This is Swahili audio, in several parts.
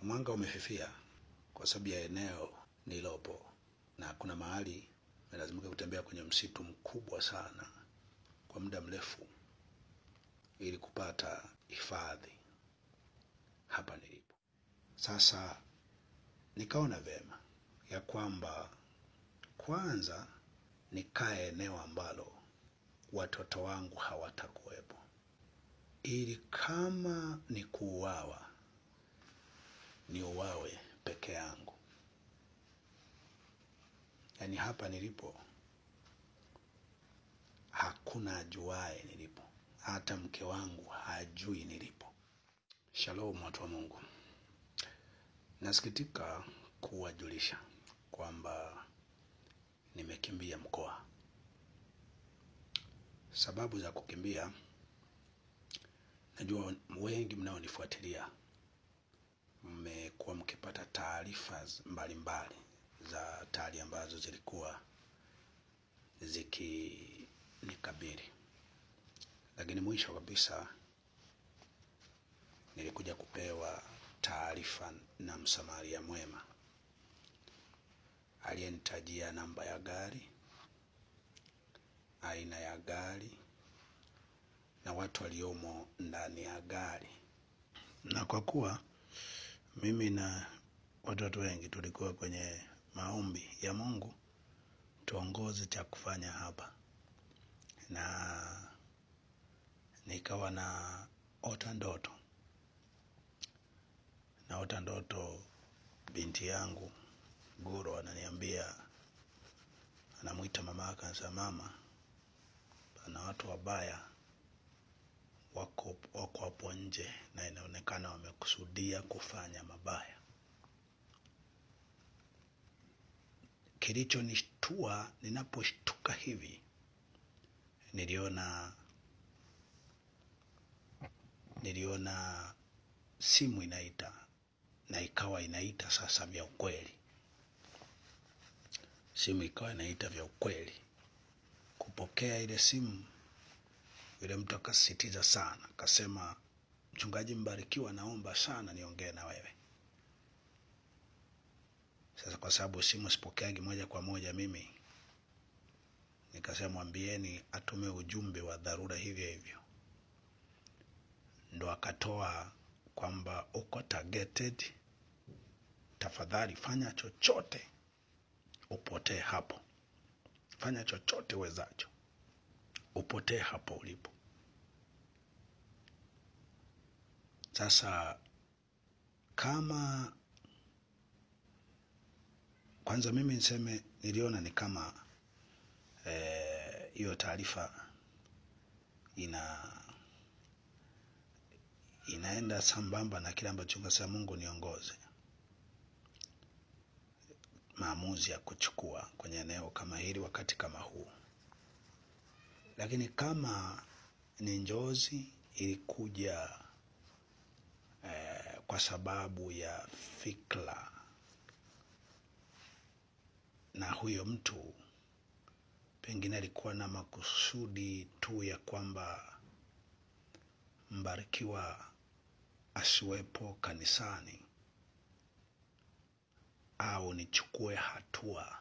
Mwanga umefifia kwa sababu ya eneo nilopo, na kuna mahali nalazimika kutembea kwenye msitu mkubwa sana kwa muda mrefu ili kupata hifadhi hapa nilipo. Sasa nikaona vema ya kwamba kwanza nikae eneo ambalo watoto wangu hawatakuwepo, ili kama ni kuuawa niuawe peke yangu. Yaani hapa nilipo hakuna ajuaye nilipo, hata mke wangu hajui nilipo. Shalom watu wa Mungu. Nasikitika kuwajulisha kwamba nimekimbia mkoa. Sababu za kukimbia, najua wengi mnaonifuatilia mmekuwa mkipata taarifa mbalimbali za hatari ambazo zilikuwa zikinikabili. Lakini mwisho kabisa nilikuja kupewa taarifa na msamaria mwema aliyenitajia namba ya gari, aina ya gari na watu waliomo ndani ya gari. Na kwa kuwa mimi na watoto wengi tulikuwa kwenye maombi ya Mungu tuongoze cha kufanya hapa, na nikawa na ota ndoto binti yangu Guro ananiambia, anamuita mamake, anasema mama, pana watu wabaya wako hapo nje na inaonekana wamekusudia kufanya mabaya. Kilichonishtua, ninaposhtuka hivi, niliona simu inaita, na ikawa inaita sasa vya ukweli. Simu ikawa inaita vya ukweli. Kupokea ile simu, yule mtu akasisitiza sana, akasema, Mchungaji Mbarikiwa, naomba sana niongee na wewe. Sasa kwa sababu simu sipokeagi moja kwa moja mimi, nikasema mwambieni atume ujumbe wa dharura hivyo. Ndo akatoa kwamba uko targeted, tafadhali fanya chochote upotee hapo. Fanya chochote uwezacho upotee hapo ulipo. Sasa kama kwanza mimi niseme, niliona ni kama hiyo taarifa inaenda sambamba na kile ambacho tunasema Mungu niongoze maamuzi ya kuchukua kwenye eneo kama hili wakati kama huu. Lakini kama ni njozi ilikuja kwa sababu ya fikra, na huyo mtu pengine alikuwa na makusudi tu ya kwamba Mbarikiwa asiwepo kanisani, au nichukue hatua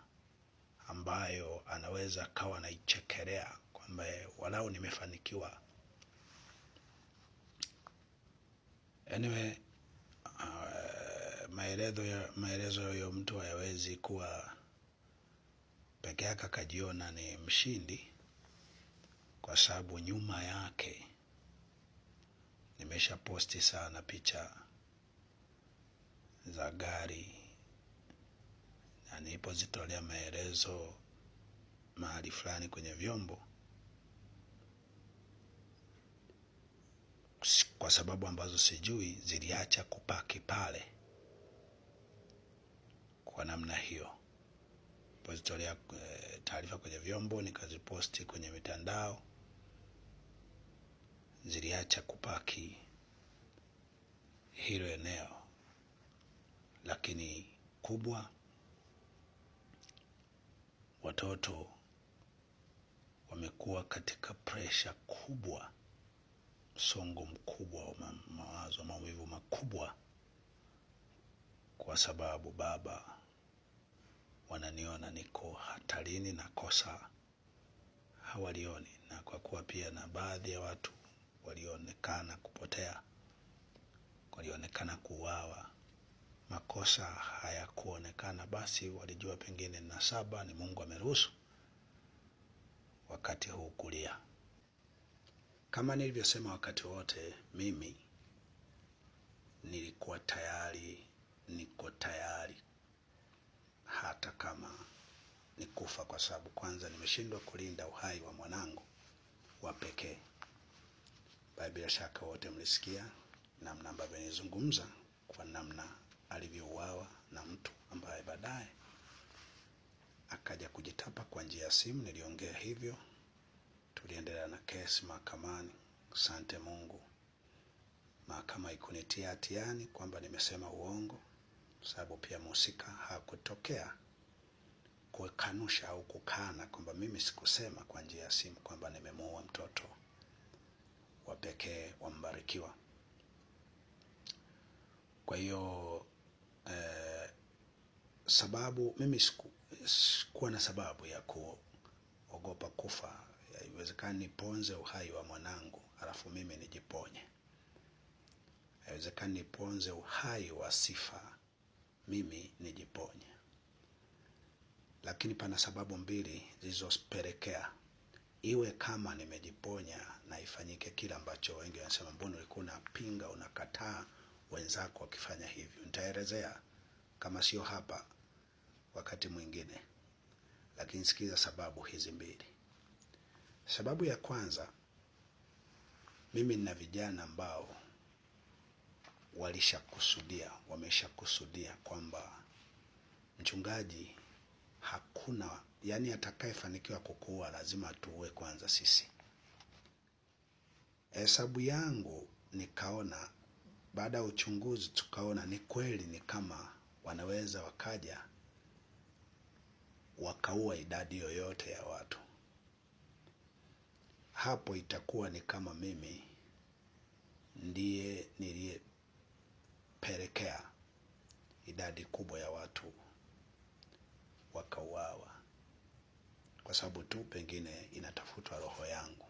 ambayo anaweza kawa naichekelea kwamba walau nimefanikiwa. Anyway, maelezo ya mtu hayawezi kuwa peke yake akajiona ni mshindi, kwa sababu nyuma yake nimesha posti sana picha za gari, na nilipozitolea maelezo mahali fulani kwenye vyombo, kwa sababu ambazo sijui, ziliacha kupaki pale kwa namna hiyo. Nilipozitolea taarifa kwenye vyombo nikaziposti kwenye mitandao, ziliacha kupaki hilo eneo. Lakini kubwa, watoto wamekuwa katika pressure kubwa, msongo mkubwa wa mawazo, maumivu makubwa kwa sababu Baba, wananiona niko hatarini na kosa hawalioni, na kwa kuwa pia na baadhi ya watu walionekana kupotea, walionekana kuuawa, makosa hayakuonekana, basi walijua pengine na saba ni Mungu ameruhusu wakati huu kulia. Kama nilivyosema wakati wote, mimi nilikuwa tayari, niko tayari hata kama nikufa, kwa sababu kwanza nimeshindwa kulinda uhai wa mwanangu wa pekee. Bila shaka wote mlisikia namna ambavyo nilizungumza kwa namna alivyouawa na mtu ambaye baadaye akaja kujitapa kwa njia ya simu. Niliongea hivyo, tuliendelea na kesi mahakamani. Asante Mungu, mahakama ikunitia hatiani kwamba nimesema uongo, sababu pia mhusika hakutokea kukanusha au kukana kwamba mimi sikusema kwa njia ya simu kwamba nimemuua mtoto wa pekee wa Mbarikiwa. Kwa hiyo sababu mimi sikuwa na sababu ya kuogopa kufa. Haiwezekani niponze uhai wa mwanangu alafu mimi nijiponye. Haiwezekani niponze uhai wa Sifa mimi nijiponye. Lakini pana sababu mbili zilizopelekea iwe kama nimejiponya na ifanyike kila ambacho wengi wanasema, mbona ulikuwa unapinga, unakataa wenzako wakifanya hivyo? Nitaelezea kama sio hapa wakati mwingine, lakini sikiza sababu hizi mbili. Sababu ya kwanza, mimi nina vijana ambao wameshakusudia kwamba mchungaji, hakuna, yani atakayefanikiwa kukuua lazima tuue kwanza sisi. Hesabu yangu nikaona, baada ya uchunguzi tukaona ni kweli, ni kama wanaweza wakaja wakaua idadi yoyote ya watu. Hapo itakuwa ni kama mimi ndiye niliyepelekea idadi kubwa ya watu wakauawa, kwa sababu tu pengine inatafutwa roho yangu.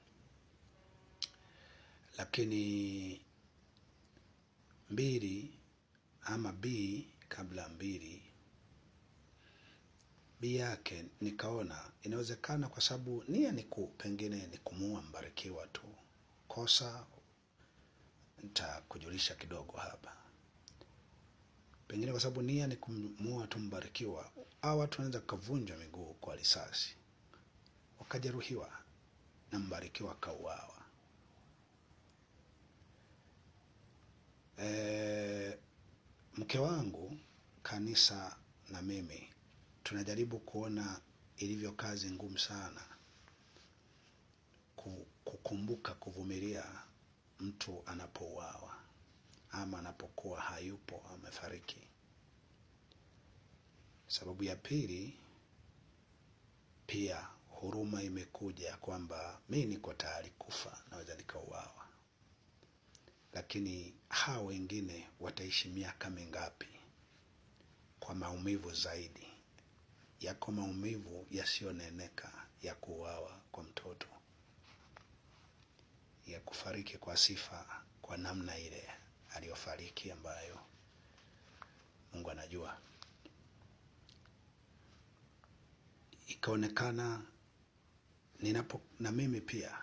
Lakini kabla B yake nikaona inawezekana, kwa sababu nia pengine ni kumuua Mbarikiwa tu. Kosa nitakujulisha kidogo hapa. Pengine kwa sababu nia ni kumuua tu Mbarikiwa, hao watu wanaweza kuvunjwa miguu kwa risasi, wakajeruhiwa na Mbarikiwa kauawa. Mke wangu, kanisa na mimi tunajaribu kuona ilivyo kazi ngumu sana kukumbuka kuvumilia mtu anapouawa ama anapokuwa hayupo, amefariki. Sababu ya pili, pia huruma imekuja kwamba mimi niko tayari kufa, naweza nikauawa, lakini hao wengine wataishi miaka mingapi kwa maumivu zaidi? Yako maumivu yasiyoneneka ya kuuawa kwa mtoto, ya kufariki kwa Sifa kwa namna ile aliyofariki, ambayo Mungu anajua. Ikaonekana na mimi pia,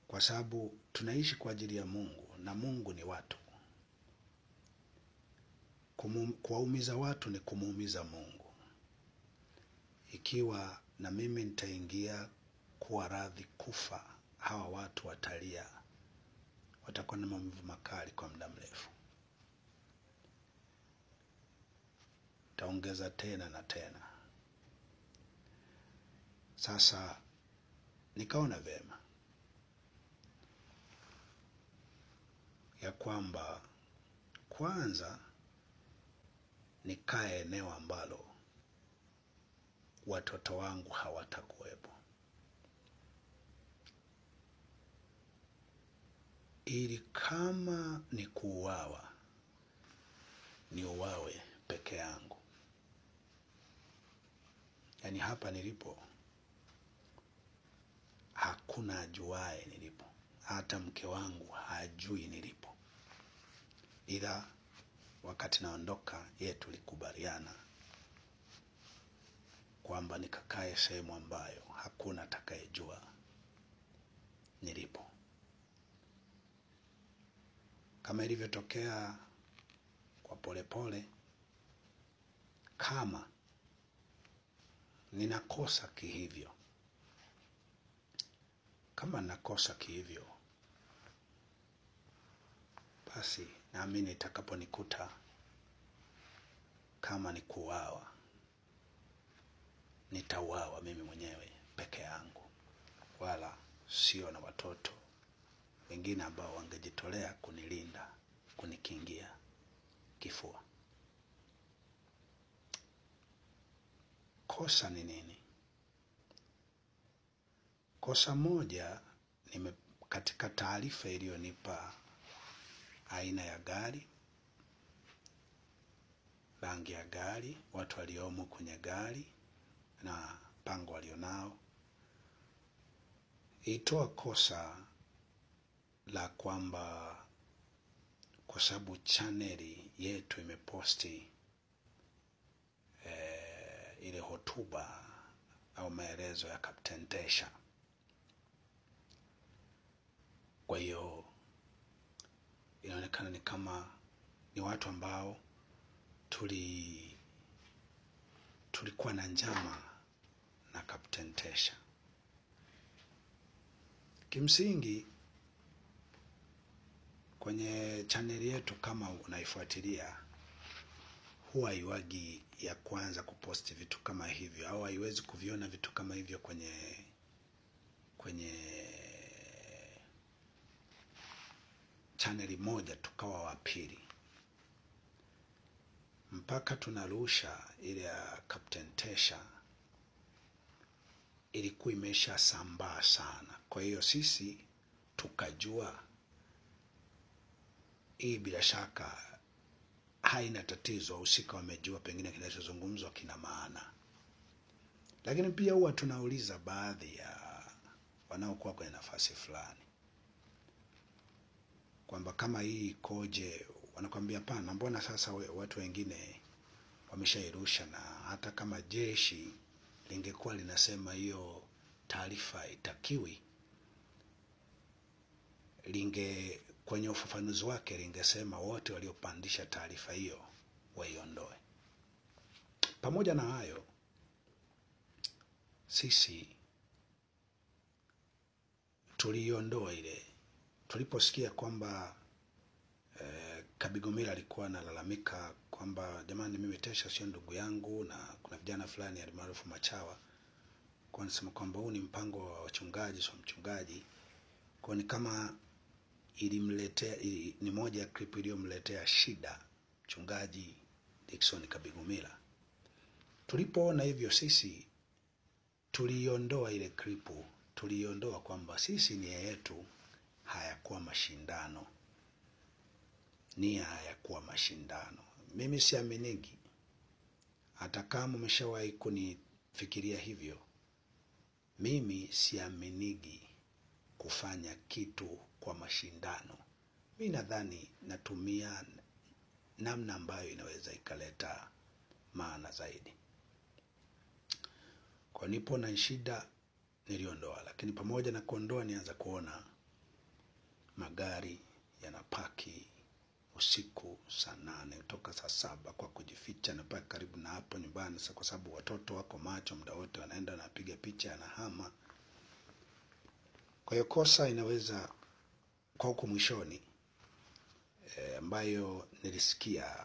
kwa sababu tunaishi kwa ajili ya Mungu na Mungu ni watu. Kuwaumiza watu ni kumuumiza Mungu. Ikiwa na mimi nitaingia kuwa radhi kufa, hawa watu watalia, watakuwa na maumivu makali kwa muda mrefu. Taongeza tena na tena. Sasa nikaona vema ya kwamba kwanza nikae eneo ambalo watoto wangu hawatakuwepo, ili kama ni kuuawa niuawe peke yangu. Yaani hapa nilipo hakuna ajuaye nilipo, hata mke wangu hajui nilipo, ila wakati naondoka yeye tulikubaliana kwamba nikakae sehemu ambayo hakuna atakayejua nilipo. Kama ilivyotokea kwa Polepole, kama ninakosa kihivyo, kama nakosa kihivyo, basi naamini itakaponikuta kama ni kuuawa, nitauawa mimi mwenyewe peke yangu, wala sio na watoto wengine ambao wangejitolea kunilinda, kunikingia kifua. Kosa ni nini? Kosa moja ni katika taarifa iliyonipa aina ya gari, rangi ya gari, watu waliomo kwenye gari na mpango walionao. Itoa kosa la kwamba kwa sababu chaneli yetu imeposti ile hotuba au maelezo ya Captain Tesha, kwa hiyo inaonekana ni kama ni watu ambao tulikuwa na njama na Captain Tesha. Kimsingi kwenye chaneli yetu, kama unaifuatilia, huwa haiwagi ya kwanza kuposti vitu kama hivyo, au haiwezi kuviona vitu kama hivyo kwenye chaneli moja tukawa wa pili. Mpaka tunarusha ile ya Captain Tesha ilikuwa imesha sambaa sana. Kwa hiyo sisi tukajua hii bila shaka haina tatizo, wahusika wamejua pengine kinachozungumzwa kina maana. Lakini pia huwa tunauliza baadhi ya wanaokuwa kwenye nafasi fulani kwamba kama hii ikoje, wanakuambia hapana, mbona sasa watu wengine wameshairusha, na hata kama jeshi lingekuwa linasema hiyo taarifa itakiwi, kwenye ufafanuzi wake lingesema wote waliopandisha taarifa hiyo waiondoe. Pamoja na hayo, sisi tuliondoa ile tuliposikia kwamba Kabigomila alikuwa analalamika kwamba jamani, mimi Tesha sio ndugu yangu, na kuna vijana fulani almaarufu machawa kwa anasema kwamba huu ni mpango wa wachungaji, sio mchungaji. Kwa ni kama ilimletea, ni moja ya clip iliyomletea shida mchungaji Dickson Kabigomila. Tulipoona hivyo, sisi tuliondoa ile clip, tuliondoa kwamba sisi nia yetu hayakuwa mashindano, nia hayakuwa mashindano. Mimi siaminigi, hata kama umeshawahi kunifikiria hivyo, mimi siaminigi kufanya kitu kwa mashindano. Mimi nadhani natumia namna ambayo inaweza ikaleta maana zaidi. Kwa nipo na shida niliondoa, lakini pamoja na kuondoa nianza kuona magari yanapaki usiku saa 8 kutoka saa 7 kwa kujificha, na paka karibu na hapo nyumbani, kwa sababu watoto wako macho muda wote, wanaenda na piga picha na hama. Kwa hiyo kosa inaweza kwa huko mwishoni ambayo nilisikia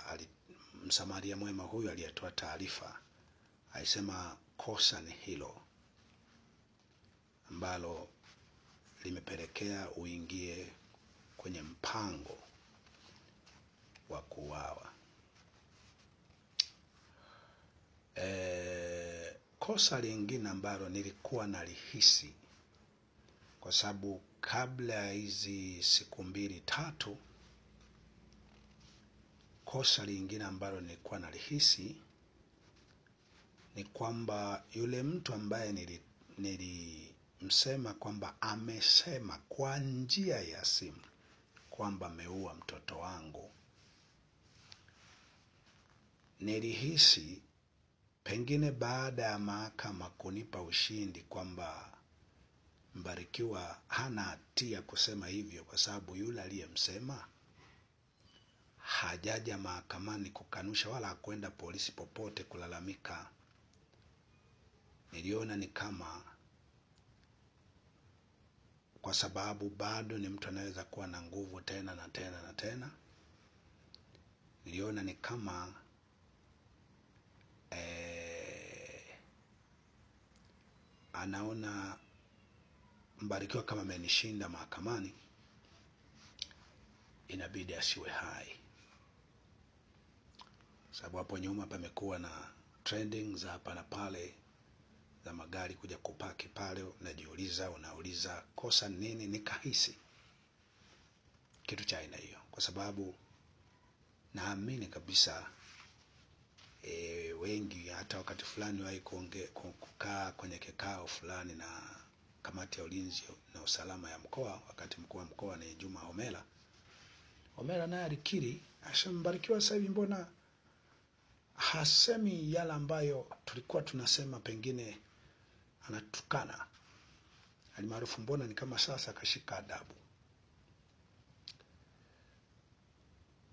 msamaria mwema huyu aliyetoa taarifa alisema kosa ni hilo ambalo limepelekea uingie kwenye mpango wa kuuawa. Kosa lingine ambalo nilikuwa nalihisi, kwa sababu kabla ya hizi siku 2-3 kosa lingine ambalo nilikuwa nalihisi ni kwamba yule mtu ambaye nilimsema kwamba amesema kwa njia ya simu kwamba ameua mtoto wangu, nilihisi pengine baada ya mahakama kunipa ushindi kwamba Mbarikiwa hana hatia kusema hivyo, kwa sababu yule aliyemsema hajaja mahakamani kukanusha wala hakwenda polisi popote kulalamika. Niliona ni kama kwa sababu bado ni mtu anaweza kuwa na nguvu tena na tena na tena, niliona ni kama anaona Mbarikiwa kama amenishinda mahakamani, inabidi asiwe hai. Sababu hapo nyuma pamekuwa na trending za hapa na pale za magari kuja kupaki pale, unauliza kosa nini? Nikahisi kitu cha aina hiyo, kwa sababu naamini kabisa wengi hata wakati fulani wahi kukaa kwenye kikao fulani na kamati ya ulinzi na usalama ya mkoa, wakati mkuu wa mkoa ni Juma Homera naye alikiri, Mbarikiwa sasa hivi mbona hasemi yale ambayo tulikuwa tunasema, pengine anatukana alimaarufu, mbona ni kama sasa akashika adabu.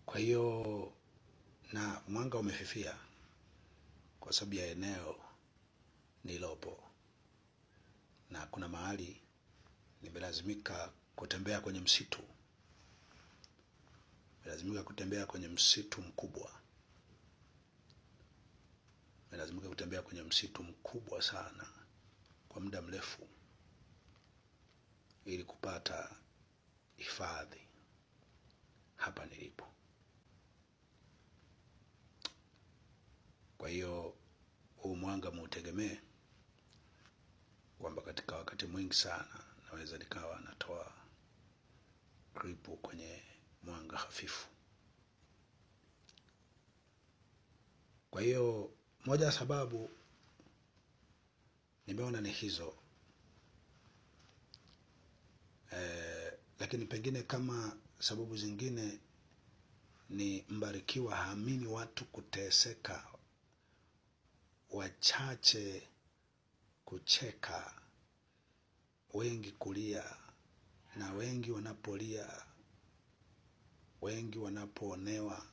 Kwa hiyo na mwanga umefifia kwa sababu ya eneo nilopo, na kuna mahali nimelazimika kutembea kwenye msitu. Nimelazimika kutembea kwenye msitu mkubwa sana kwa muda mrefu ili kupata hifadhi hapa nilipo. Kwa hiyo huu mwanga muutegemee kwamba katika wakati mwingi sana naweza nikawa natoa kripu kwenye mwanga hafifu. Kwa hiyo moja ya sababu nimeona ni hizo. Lakini pengine kama sababu zingine ni Mbarikiwa haamini watu kuteseka, wachache kucheka, wengi kulia, na wengi wanapolia, wengi wanapoonewa,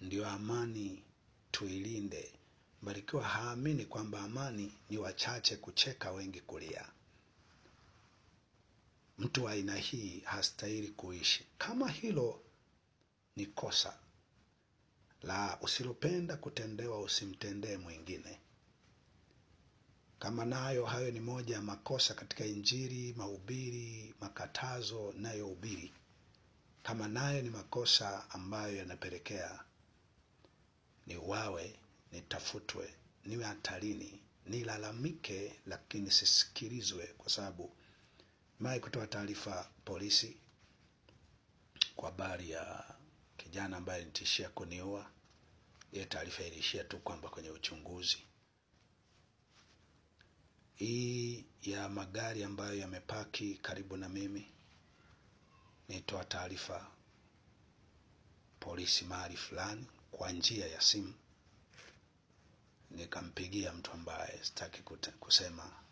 ndio amani tuilinde. Mbarikiwa haamini kwamba amani ni wachache kucheka, wengi kulia. Mtu wa aina hii hastahili kuishi. Kama hilo ni kosa la usilopenda kutendewa, usimtendee mwingine. Kama nayo hayo ni moja ya makosa katika Injili, mahubiri, makatazo nayohubiri, kama nayo ni makosa ambayo yanapelekea niuawe, nitafutwe, niwe hatarini, nilalamike lakini sisikilizwe, kwa sababu nimewahi kutoa taarifa polisi kwa habari ya kijana ambaye nitishia kuniua. Ile taarifa ilishia tu kwamba kwenye uchunguzi. Hii ya magari ambayo yamepaki karibu na mimi, nitoa taarifa polisi mahali fulani kwa njia ya simu, nikampigia mtu ambaye sitaki kusema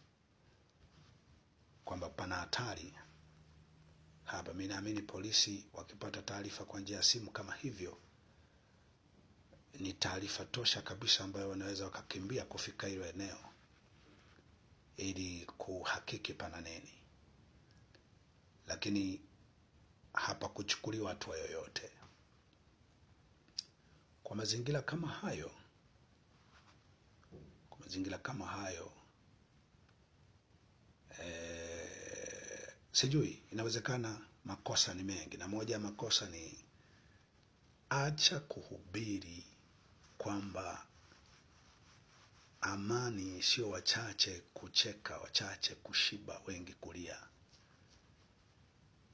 kwamba pana hatari hapa. Mimi naamini polisi wakipata taarifa kwa njia ya simu kama hivyo, ni taarifa tosha kabisa ambayo wanaweza wakakimbia kufika hilo eneo ili kuhakiki pana nini. Lakini hapa kuchukuliwa hatua yoyote. Kwa mazingira kama hayo, sijui, inawezekana makosa ni mengi, na moja ya makosa ni acha kuhubiri kwamba amani sio wachache kucheka, wachache kushiba, wengi kulia.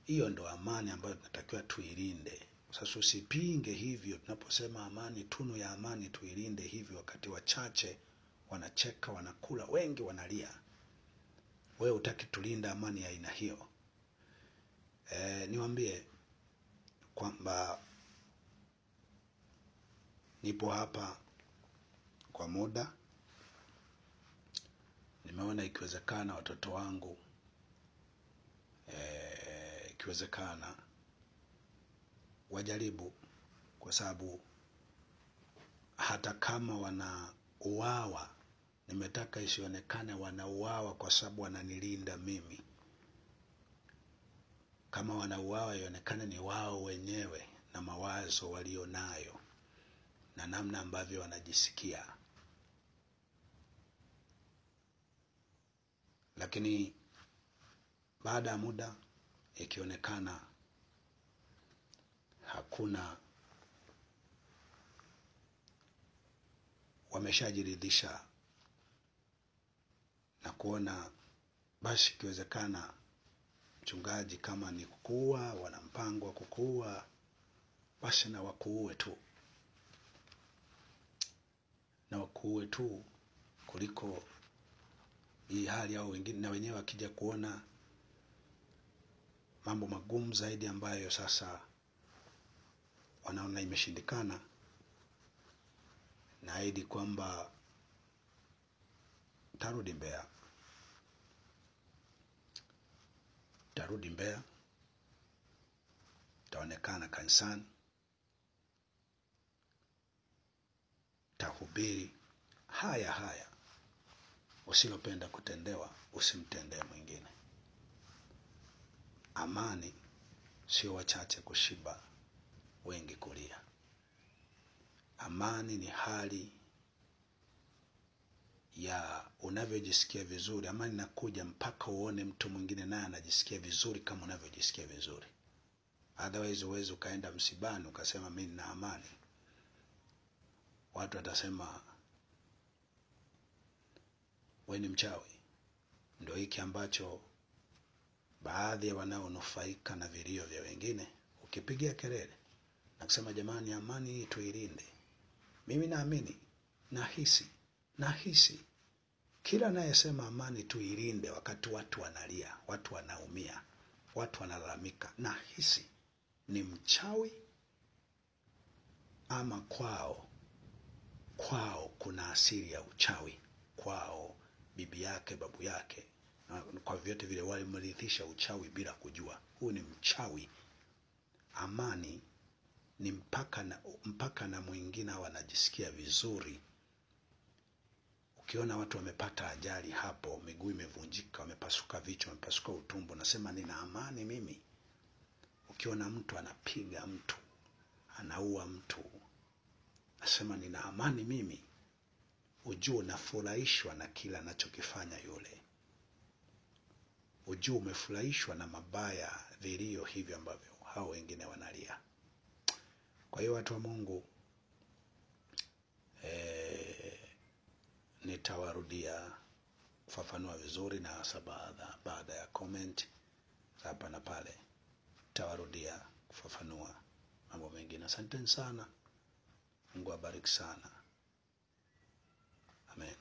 Hiyo ndo amani ambayo tunatakiwa tuilinde. Sasa usipinge hivyo. Tunaposema amani, tunu ya amani tuilinde hivyo, wakati wachache wanacheka, wanakula, wengi wanalia. Wewe hutaki tulinda amani ya aina hiyo. Niwaambie kwamba nipo hapa kwa muda. Nimeona ikiwezekana watoto wangu ikiwezekana wajaribu, kwa sababu hata kama wanauawa, nimetaka isionekane wanauawa kwa sababu wananilinda mimi. Kama wanauawa, ionekane ni wao wenyewe na mawazo walionayo na namna ambavyo wanajisikia. Lakini baada ya muda ikionekana hakuna, wameshajiridhisha na kuona, basi ikiwezekana mchungaji kama ni kukuua, wana mpango wa kukuua, basi na wakuue tu. Na wakuue tu kuliko hii hali, au wengine na wenyewe wakija kuona mambo magumu zaidi ambayo sasa wanaona imeshindikana. Naahidi kwamba tarudi Mbeya. Tarudi Mbeya. Taonekana kanisani. Tahubiri haya. Usilopenda kutendewa, usimtendee mwingine. Amani sio wachache kushiba, wengi kulia. Amani ni hali ya unavyojisikia vizuri. Amani inakuja mpaka uone mtu mwingine naye anajisikia vizuri kama unavyojisikia vizuri. Otherwise uweze ukaenda msibani ukasema mimi nina amani. Watu watasema wewe ni mchawi. Ndio hiki ambacho baadhi ya wanaonufaika na vilio vya wengine, ukipigia kelele na kusema jamani, amani hii tuilinde. Mimi naamini, nahisi kila anayesema amani tuilinde wakati watu wanalia, watu wanaumia, watu wanalalamika, nahisi ni mchawi, ama kwao kuna asili ya uchawi. Kwao bibi yake, babu yake, kwa vyote vile walimrithisha uchawi bila kujua. Huyu ni mchawi. Amani ni mpaka na mwingine wanajisikia vizuri. Ukiona watu wamepata ajali hapo, miguu imevunjika, wamepasuka vichwa, wamepasuka utumbo, nasema nina amani mimi. Ukiona mtu anapiga mtu, anaua mtu, nasema nina amani mimi. Ujue unafurahishwa na kila anachokifanya yule. Ujue umefurahishwa na mabaya, vilio hivyo ambavyo hao wengine wanalia. Kwa hiyo watu wa Mungu, nitawarudia kufafanua vizuri, na hasa baada ya comment hapa na pale nitawarudia kufafanua mambo mengine. Asanteni sana. Mungu abariki sana. Amen.